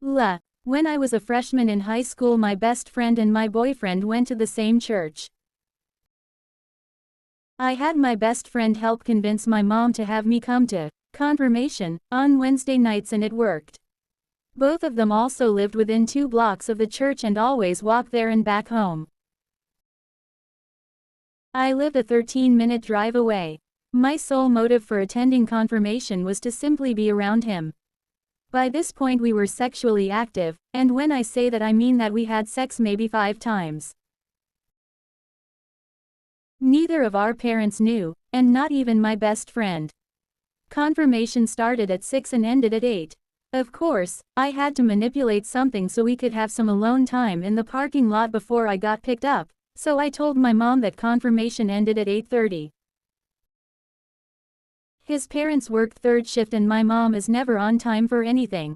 When I was a freshman in high school, my best friend and my boyfriend went to the same church. I had my best friend help convince my mom to have me come to confirmation on Wednesday nights, and it worked. Both of them also lived within 2 blocks of the church and always walked there and back home. I lived a 13-minute drive away. My sole motive for attending confirmation was to simply be around him. By this point we were sexually active, and when I say that I mean that we had sex maybe 5 times. Neither of our parents knew, and not even my best friend. Confirmation started at 6 and ended at 8. Of course, I had to manipulate something so we could have some alone time in the parking lot before I got picked up, so I told my mom that confirmation ended at 8:30. His parents worked 3rd shift and my mom is never on time for anything.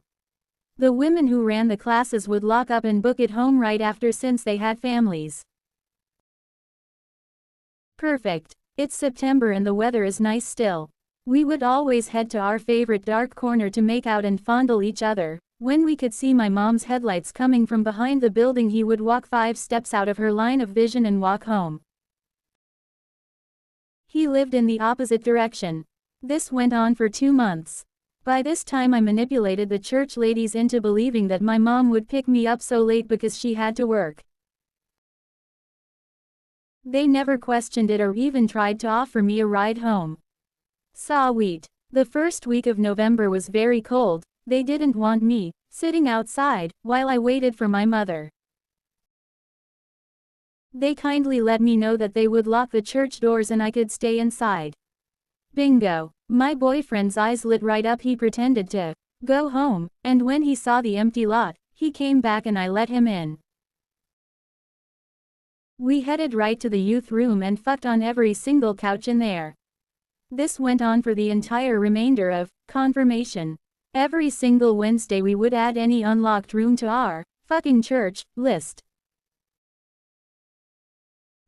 The women who ran the classes would lock up and book it home right after since they had families. Perfect. It's September and the weather is nice still. We would always head to our favorite dark corner to make out and fondle each other. When we could see my mom's headlights coming from behind the building, he would walk 5 steps out of her line of vision and walk home. He lived in the opposite direction. This went on for 2 months. By this time I manipulated the church ladies into believing that my mom would pick me up so late because she had to work. They never questioned it or even tried to offer me a ride home. Sweet. The first week of November was very cold. They didn't want me sitting outside while I waited for my mother. They kindly let me know that they would lock the church doors and I could stay inside. Bingo. My boyfriend's eyes lit right up. He pretended to go home, and when he saw the empty lot, he came back and I let him in. We headed right to the youth room and fucked on every single couch in there. This went on for the entire remainder of confirmation. Every single Wednesday we would add any unlocked room to our fucking church list.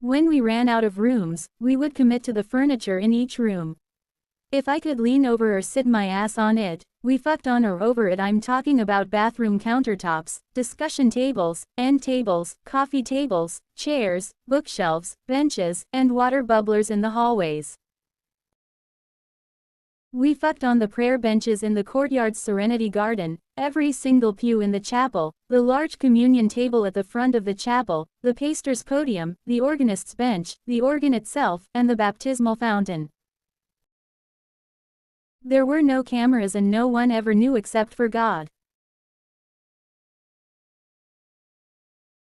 When we ran out of rooms, we would commit to the furniture in each room. If I could lean over or sit my ass on it, we fucked on or over it. I'm talking about bathroom countertops, discussion tables, end tables, coffee tables, chairs, bookshelves, benches, and water bubblers in the hallways. We fucked on the prayer benches in the courtyard's Serenity Garden, every single pew in the chapel, the large communion table at the front of the chapel, the pastor's podium, the organist's bench, the organ itself, and the baptismal fountain. There were no cameras and no one ever knew except for God.